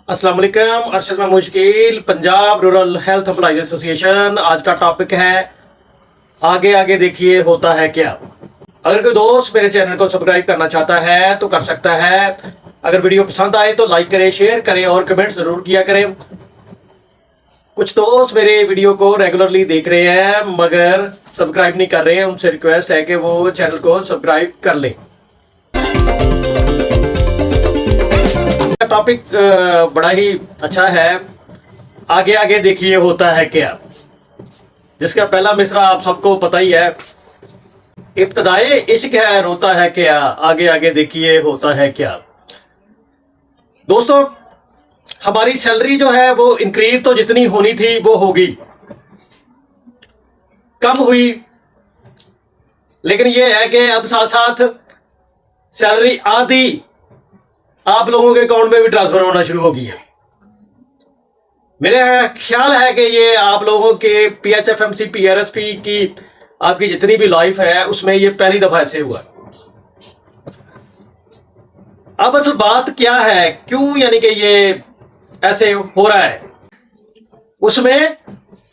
अस्सलाम वालेकुम। Arshad Mahmood Shakeel, Punjab rural health employees association. आज का टॉपिक है आगे आगे देखिए होता है क्या। अगर कोई दोस्त मेरे चैनल को सब्सक्राइब करना चाहता है तो कर सकता है। अगर वीडियो पसंद आए तो लाइक करें, शेयर करें और कमेंट जरूर किया करें। कुछ दोस्त मेरे वीडियो को रेगुलरली देख रहे हैं मगर सब्सक्राइब नहीं कर रहे हैं, उनसे रिक्वेस्ट है कि वो चैनल को सब्सक्राइब कर लें। टॉपिक बड़ा ही अच्छा है, आगे आगे देखिए होता है क्या, जिसका पहला मिसरा आप सबको पता ही है। इब्तदाए इश्क है रोता है क्या, आगे आगे देखिए होता है क्या। दोस्तों, हमारी सैलरी जो है वो इंक्रीज तो जितनी होनी थी वो होगी, कम हुई, लेकिन ये है कि अब साथ साथ सैलरी आधी आप लोगों के अकाउंट में भी ट्रांसफर होना शुरू हो गई है। मेरा ख्याल है कि ये आप लोगों के पीएचएफएमसी पीआरएसपी की आपकी जितनी भी लाइफ है उसमें ये पहली दफा ऐसे हुआ। अब असल बात क्या है, क्यों यानी कि ये ऐसे हो रहा है, उसमें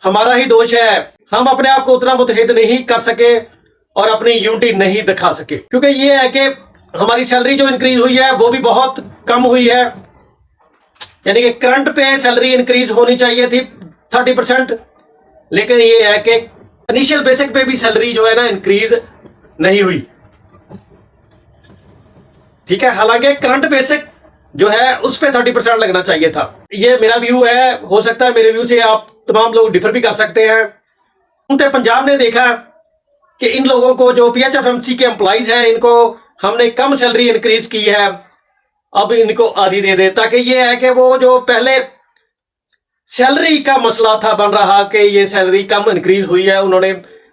हमारा ही दोष है। हम अपने आप को उतना मुतहिद नहीं कर सके और अपनी यूनिटी नहीं दिखा सके, क्योंकि ये है कि हमारी सैलरी जो इंक्रीज हुई है वो भी बहुत कम हुई है। यानी कि करंट पे सैलरी इंक्रीज होनी चाहिए थी 30%, लेकिन ये है कि इनिशियल बेसिक पे भी सैलरी जो है ना इंक्रीज नहीं हुई। ठीक है, हालांकि करंट बेसिक जो है उस पे 30% लगना चाहिए था। ये मेरा व्यू है, हो सकता है मेरे व्यू से आप तमाम लोग डिफर भी कर सकते हैं। तो पंजाब ने देखा कि इन लोगों को जो पीएचएफएमसी के एम्प्लॉइज हैं इनको हमने कम सैलरी इंक्रीज की है, अब इनको आधी दे दे, ताकि ये है कि वो जो पहले सैलरी का मसला था बन रहा कि ये सैलरी कम इंक्रीज हुई है, उन्होंने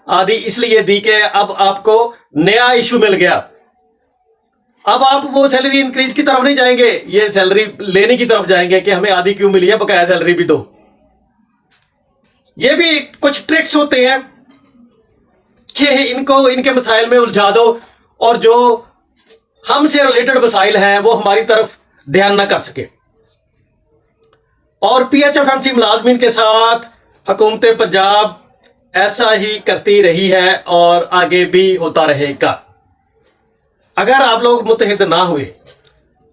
आधी इसलिए दी कि अब आपको नया इशू मिल गया। अब आप वो सैलरी इंक्रीज की तरफ नहीं जाएंगे, ये सैलरी लेने की तरफ जाएंगे कि हमें आधी क्यों मिली है, बकाया सैलरी भी दो। ये भी कुछ ट्रिक्स होते हैं कि इनको इनके मसाइल में उलझा दो और जो हमसे रिलेटेड मसाइल हैं वो हमारी तरफ ध्यान ना कर सके। और पीएचएफएमसी मुलाजमीन के साथ हुकूमत पंजाब ऐसा ही करती रही है और आगे भी होता रहेगा। अगर आप लोग मुत्तहिद ना हुए,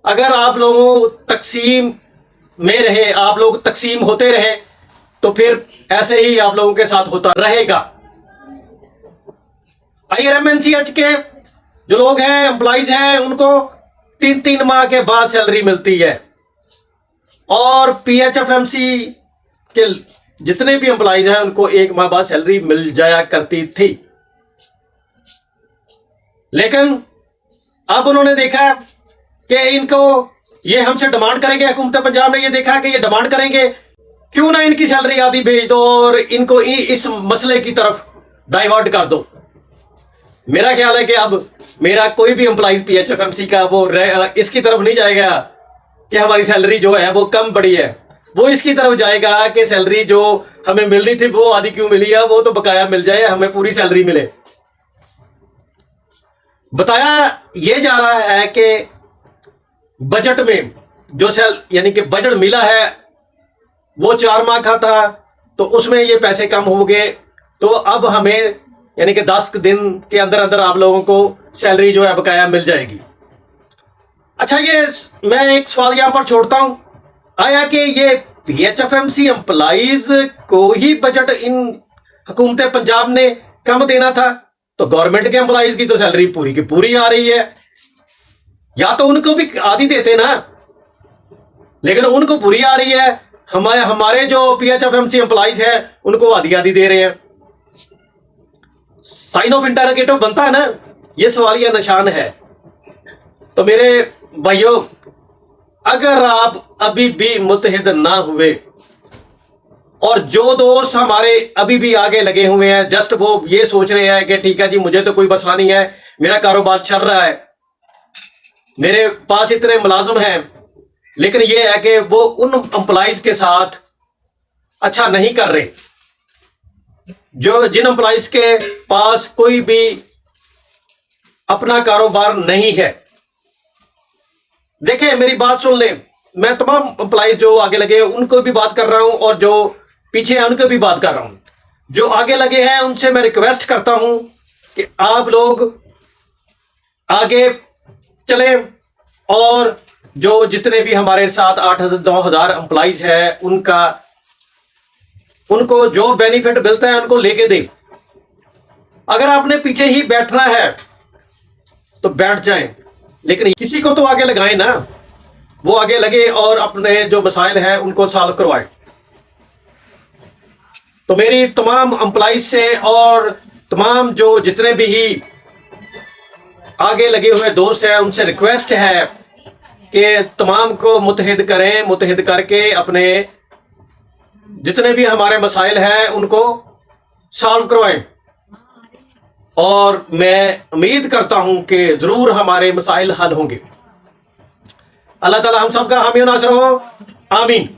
अगर आप लोगों तकसीम में रहे, आप लोग तकसीम होते रहे, तो फिर ऐसे ही आप लोगों के साथ होता रहेगा। आईआरएमएनसीएच के जो लोग हैं, एम्प्लॉइज हैं, उनको 3-3 माह के बाद सैलरी मिलती है और पीएचएफएमसी के जितने भी एम्प्लॉइज हैं उनको 1 माह बाद सैलरी मिल जाया करती थी। लेकिन अब उन्होंने देखा कि इनको ये हमसे डिमांड करेंगे, हुकूमत पंजाब ने ये देखा कि ये डिमांड करेंगे, क्यों ना इनकी सैलरी आधी भेज दो और इनको इस मसले की तरफ डाइवर्ट कर दो। मेरा ख्याल है कि अब मेरा कोई भी एम्प्लॉइज पीएचएफएमसी का वो इसकी तरफ नहीं जाएगा कि हमारी सैलरी जो है वो कम पड़ी है, वो इसकी तरफ जाएगा कि सैलरी जो हमें मिलनी थी वो आधी क्यों मिली है, वो तो बकाया मिल जाए, हमें पूरी सैलरी मिले। बताया ये जा रहा है कि बजट में जो यानी कि बजट मिला है वो 4 माह का था, तो उसमें ये पैसे कम हो गए, तो अब हमें यानी कि 10 दिन के अंदर अंदर आप लोगों को सैलरी जो है बकाया मिल जाएगी। अच्छा, ये मैं एक सवाल यहां पर छोड़ता हूं, आया कि ये पीएचएफएमसी एम्प्लॉइज को ही बजट इन हुकूमत पंजाब ने कम देना था, तो गवर्नमेंट के एम्प्लॉइज की तो सैलरी पूरी की पूरी आ रही है, या तो उनको भी आधी देते ना, लेकिन उनको पूरी आ रही है, हमारे जो पीएचएफएमसी एम्प्लॉइज है उनको आधी आधी दे रहे हैं। साइन ऑफ इंटरोगेटिव बनता है ना, ये सवालिया निशान है। तो मेरे भाइयों, अगर आप अभी भी मुत्तहिद ना हुए और जो दोस्त हमारे अभी भी आगे लगे हुए हैं, जस्ट वो ये सोच रहे हैं कि ठीक है जी, मुझे तो कोई मसला नहीं है, मेरा कारोबार चल रहा है, मेरे पास इतने मुलाजिम हैं, लेकिन ये है कि वो उन एम्प्लॉइज के साथ अच्छा नहीं कर रहे, जो जिन एम्प्लॉइज के पास कोई भी अपना कारोबार नहीं है। देखें, मेरी बात सुन लें, मैं तमाम एम्प्लॉइज जो आगे लगे हैं उनको भी बात कर रहा हूं और जो पीछे हैं उनको भी बात कर रहा हूं। जो आगे लगे हैं उनसे मैं रिक्वेस्ट करता हूं कि आप लोग आगे चलें और जो जितने भी हमारे साथ 8,000-9,000 एम्प्लॉइज है उनको जो बेनिफिट मिलता है उनको लेके दें। अगर आपने पीछे ही बैठना है तो बैठ जाएं, लेकिन किसी को तो आगे लगाएं ना, वो आगे लगे और अपने जो मसाइल है उनको सॉल्व करवाएं। तो मेरी तमाम एम्प्लॉइज से और तमाम जो जितने भी ही आगे लगे हुए दोस्त हैं उनसे रिक्वेस्ट है कि तमाम को मुत्तहिद करें, मुत्तहिद करके अपने जितने भी हमारे मसाइल हैं उनको सॉल्व करवाएं। और मैं उम्मीद करता हूं कि जरूर हमारे मसाइल हल होंगे। अल्लाह ताला हम सब का हामी नासर हो, आमीन।